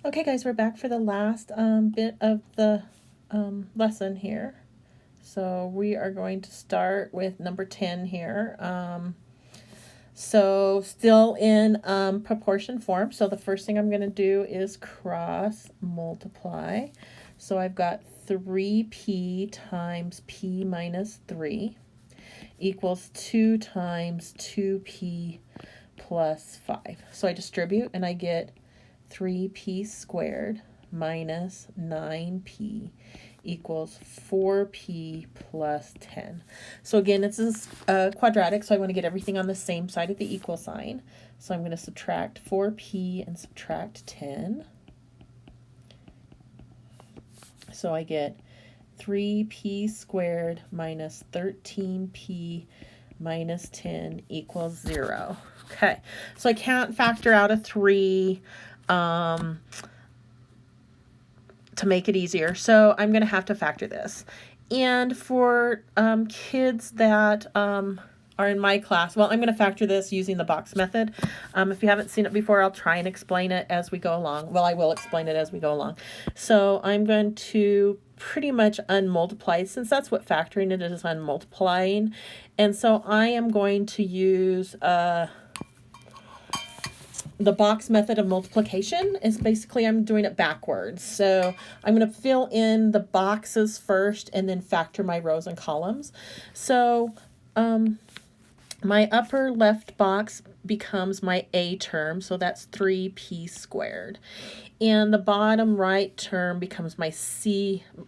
Okay, guys, we're back for the last bit of the lesson here. So we are going to start with number 10 here. So still in proportion form. So the first thing I'm going to do is cross multiply. So I've got 3p times p minus 3 equals 2 times 2p plus 5. So I distribute and I get 3p squared minus 9p equals 4p plus 10. So again, this is quadratic, so I want to get everything on the same side of the equal sign. So I'm going to subtract 4p and subtract 10. So I get 3p squared minus 13p minus 10 equals 0. Okay, so I can't factor out a 3 to make it easier. So I'm going to have to factor this. And for kids that are in my class, well, I'm going to factor this using the box method. If you haven't seen it before, I'll try and explain it as we go along. Well, I will explain it as we go along. So I'm going to pretty much unmultiply, since that's what factoring it is, unmultiplying. And so I am going to use the box method of multiplication. Is basically I'm doing it backwards. So I'm going to fill in the boxes first and then factor my rows and columns. So my upper left box becomes my A term, so that's 3p squared. And the bottom right term becomes my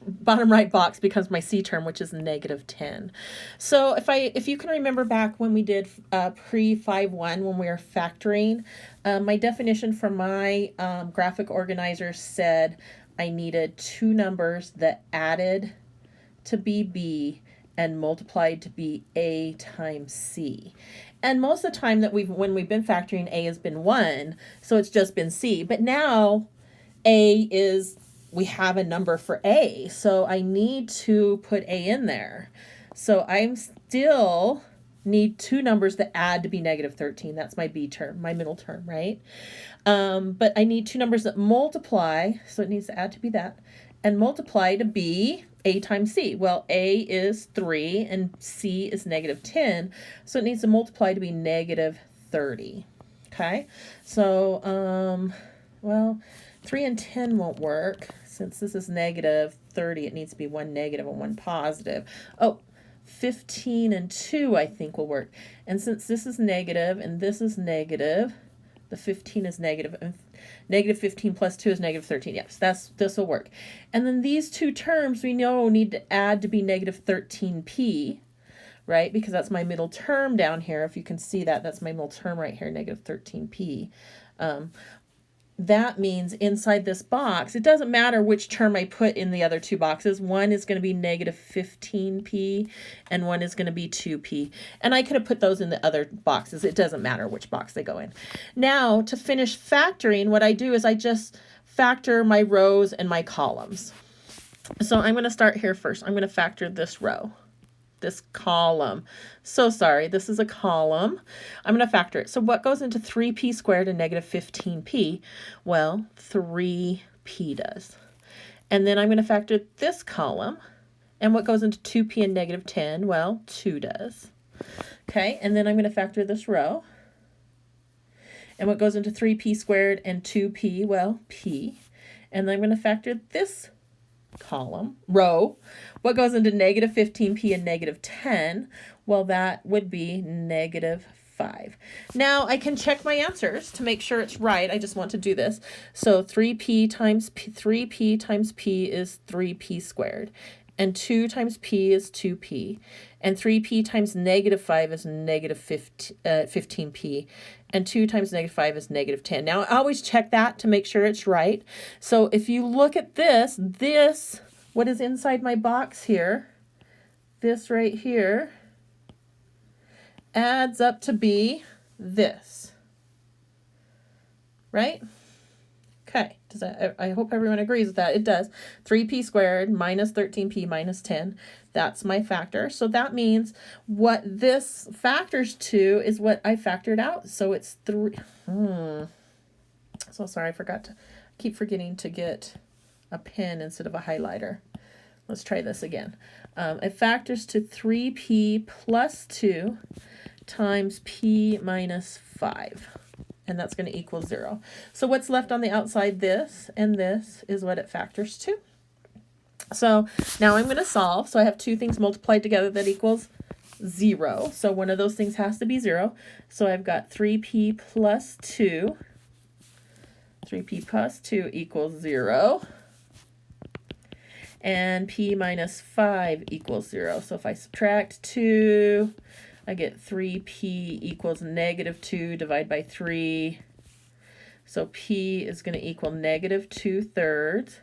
bottom right box becomes my C term, which is negative 10. So if you can remember back when we did pre-5-1, when we were factoring, my definition for my graphic organizer said I needed two numbers that added to be B and multiplied to be A times C. And most of the time that when we've been factoring, A has been 1, so it's just been C. But now we have a number for A, so I need to put A in there. So I'm still need two numbers that add to be negative 13. That's my B term, my middle term, right? But I need two numbers that multiply, so it needs to add to be that, and multiply to be A times C. Well, A is 3 and C is negative 10, so it needs to multiply to be negative 30. Okay, so, well, 3 and 10 won't work. Since this is negative 30, it needs to be one negative and one positive. Oh, 15 and 2 I think will work. And since this is negative and this is negative, the 15 is negative, and negative 15 plus 2 is negative 13. Yes, this will work. And then these two terms we know need to add to be negative 13p, right? Because that's my middle term down here. If you can see that, that's my middle term right here, negative 13p. That means inside this box, it doesn't matter which term I put in the other two boxes. One is going to be negative 15p and one is going to be 2p. And I could have put those in the other boxes. It doesn't matter which box they go in. Now, to finish factoring, what I do is I just factor my rows and my columns. So I'm going to start here first. I'm going to factor this row. This column. So sorry, this is a column. I'm going to factor it. So what goes into 3p squared and negative 15p? Well, 3p does. And then I'm going to factor this column. And what goes into 2p and negative 10? Well, 2 does. Okay, and then I'm going to factor this row. And what goes into 3p squared and 2p? Well, p. And then I'm going to factor this row. What goes into negative 15p and negative 10? Well, that would be negative 5. Now I can check my answers to make sure it's right. I just want to do this. So 3p times p is 3p squared. And 2 times p is 2p. And 3p times negative 5 is negative 15p. And 2 times negative 5 is negative 10. Now, I always check that to make sure it's right. So if you look at this, what is inside my box here, this right here, adds up to be this. Right? Okay, I hope everyone agrees with that. It does. 3p squared minus 13p minus 10. That's my factor. So that means what this factors to is what I factored out. So it's 3. So So sorry, I forgot to, keep forgetting to get a pen instead of a highlighter. Let's try this again. It factors to 3p plus 2 times p minus 5. And that's going to equal 0. So what's left on the outside, this and this, is what it factors to. So now I'm going to solve. So I have two things multiplied together that equals 0. So one of those things has to be 0. So I've got 3p plus 2. 3p plus 2 equals 0. And p minus 5 equals 0. So if I subtract 2, I get 3p equals negative 2 divided by 3. So p is going to equal negative 2/3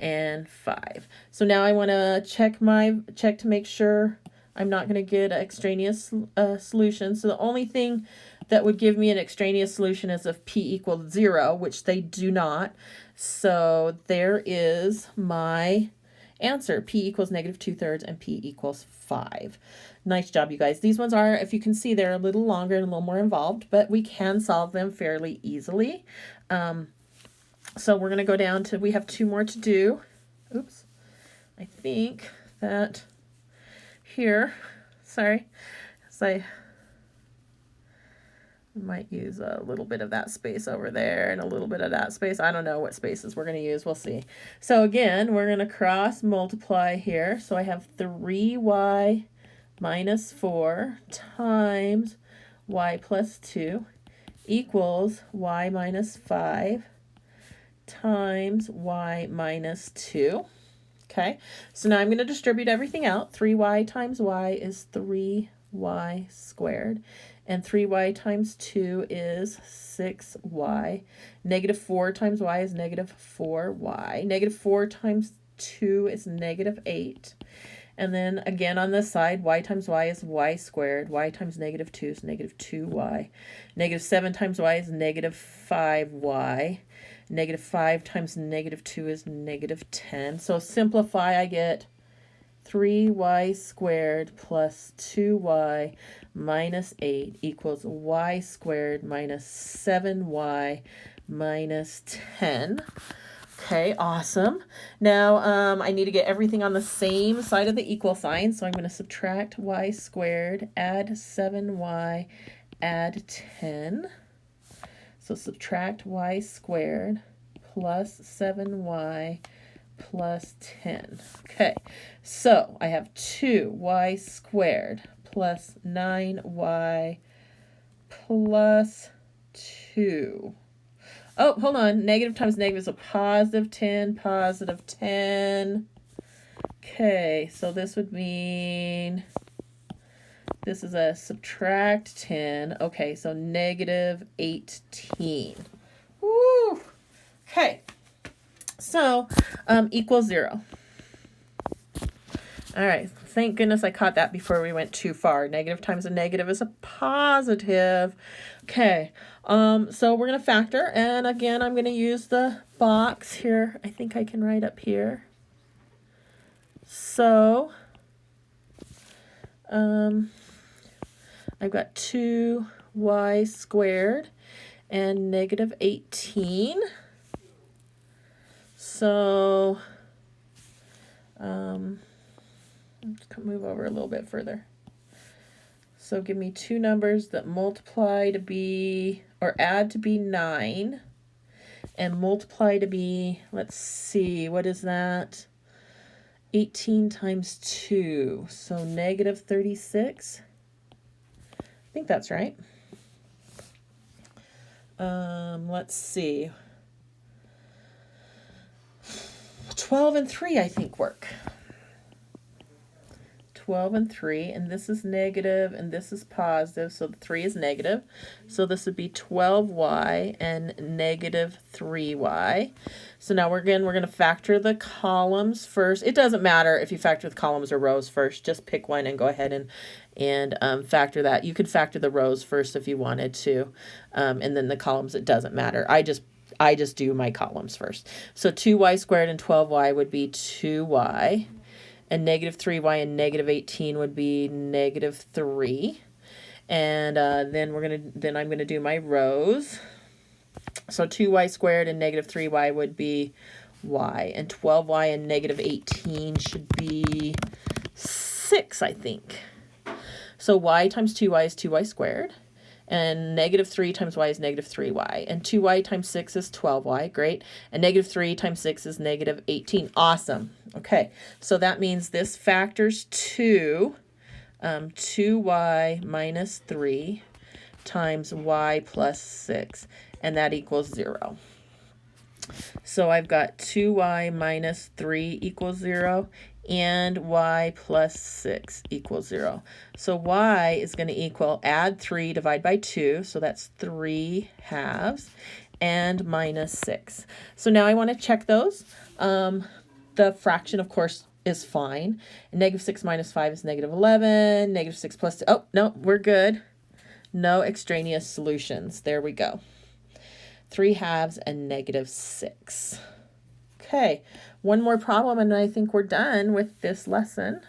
and 5. So now I want to check to make sure I'm not going to get an extraneous solution. So the only thing that would give me an extraneous solution is if p equals 0, which they do not. So there is my answer. P equals negative 2/3 and p equals 5. Nice job, you guys. These ones are, if you can see, they're a little longer and a little more involved, but we can solve them fairly easily. So we're going to go down to, we have 2 more to do. Oops. I think that here, sorry, so I might use a little bit of that space over there and a little bit of that space. I don't know what spaces we're going to use. We'll see. So again, we're going to cross multiply here. So I have 3y minus 4 times y plus 2 equals y minus 5 times y minus 2. Okay, so now I'm going to distribute everything out. 3y times y is 3y squared. And 3y times 2 is 6y. Negative 4 times y is negative 4y. Negative 4 times 2 is negative 8. And then again on this side, y times y is y squared. Y times negative 2 is negative 2y. Negative 7 times y is negative 5y. Negative 5 times negative 2 is negative 10. So simplify, I get 3y squared plus 2y minus 8 equals y squared minus 7y minus 10. Okay, awesome. Now I need to get everything on the same side of the equal sign. So I'm going to subtract y squared, add 7y, add 10. So subtract y squared plus 7y plus 10. Okay, so I have 2y squared plus 9y plus 2. Oh, hold on. Negative times negative is a positive 10, positive 10. Okay, so this would mean this is a subtract 10. Okay, so negative 18. Woo! Okay, so equals 0. All right, thank goodness I caught that before we went too far. Negative times a negative is a positive. Okay, so we're going to factor, and again, I'm going to use the box here. I think I can write up here. So, I've got 2y squared and negative 18. So, let's move over a little bit further. So give me two numbers that multiply to be, or add to be 9, and multiply to be, let's see, what is that? 18 times 2, so negative 36. I think that's right. Let's see. 12 and 3 I think work. 12 and 3, and this is negative and this is positive, so the 3 is negative. So this would be 12y and negative 3y. So now we're going to factor the columns first. It doesn't matter if you factor the columns or rows first. Just pick one and go ahead and factor that. You could factor the rows first if you wanted to, and then the columns, it doesn't matter. I just do my columns first. So 2y squared and 12y would be 2y. And negative 3y and negative 18 would be negative 3. And then I'm going to do my rows. So 2y squared and negative 3y would be y. And 12y and negative 18 should be 6, I think. So y times 2y is 2y squared. And negative 3 times y is negative 3y. And 2y times 6 is 12y. Great. And negative 3 times 6 is negative 18. Awesome. Okay, so that means this factors to 2y minus 3 times y plus 6. And that equals 0. So I've got 2y minus 3 equals 0 and y plus 6 equals 0. So y is going to equal, add 3, divide by 2, so that's 3 halves, and minus 6. So now I want to check those. The fraction, of course, is fine. Negative 6 minus 5 is negative 11. Negative 6 plus 2, oh, no, we're good. No extraneous solutions. There we go. 3 halves and negative 6. Okay, one more problem and I think we're done with this lesson.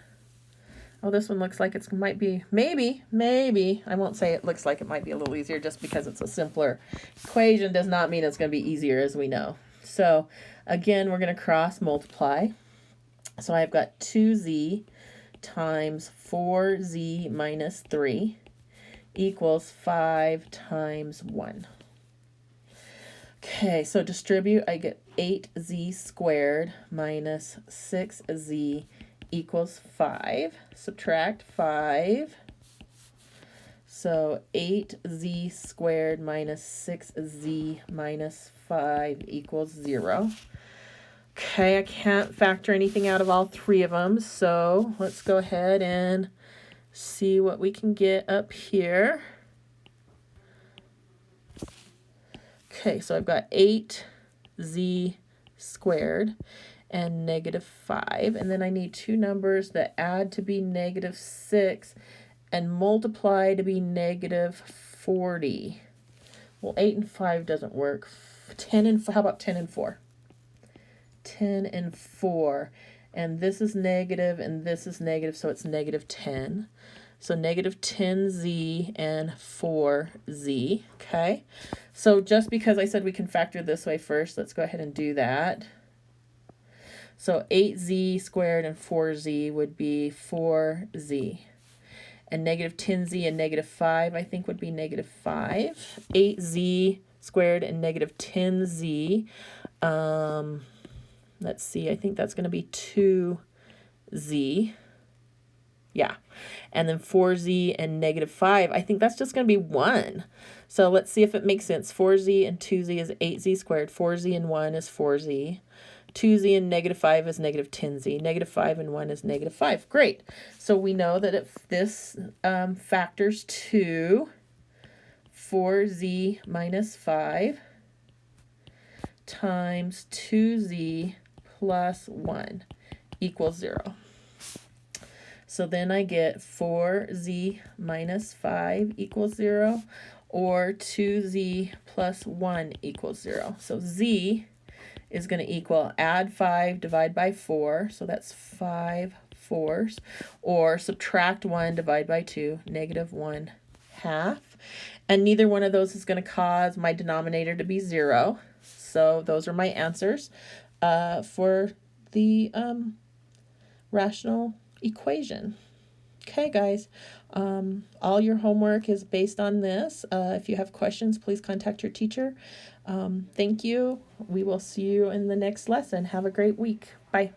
Oh, this one looks like it might be, maybe, I won't say it looks like it might be a little easier just because it's a simpler equation does not mean it's going to be easier, as we know. So again, we're going to cross multiply. So I've got 2z times 4z minus 3 equals 5 times 1. Okay, so distribute, I get 8z squared minus 6z equals 5. Subtract 5. So 8z squared minus 6z minus 5 equals 0. Okay, I can't factor anything out of all three of them, so let's go ahead and see what we can get up here. Okay, so I've got 8z squared and negative 5. And then I need two numbers that add to be negative 6 and multiply to be negative 40. Well, 8 and 5 doesn't work. 10 and how about 10 and 4? 10 and 4. And this is negative and this is negative, so it's negative 10. So negative 10z and 4z, okay? So just because I said we can factor this way first, let's go ahead and do that. So 8z squared and 4z would be 4z. And negative 10z and negative 5, I think, would be negative 5. 8z squared and negative 10z. Let's see, I think that's going to be 2z. Yeah. And then 4z and negative 5, I think that's just going to be 1. So let's see if it makes sense. 4z and 2z is 8z squared. 4z and 1 is 4z. 2z and negative 5 is negative 10z. Negative 5 and 1 is negative 5. Great. So we know that if this factors to 4z minus 5 times 2z plus 1 equals 0. So then I get 4z minus 5 equals 0, or 2z plus 1 equals 0. So z is going to equal, add 5, divide by 4, so that's 5 fourths, or subtract 1, divide by 2, negative 1 half. And neither one of those is going to cause my denominator to be 0. So those are my answers for the rational equation. Okay, guys, all your homework is based on this. If you have questions, please contact your teacher. Thank you. We will see you in the next lesson. Have a great week. Bye.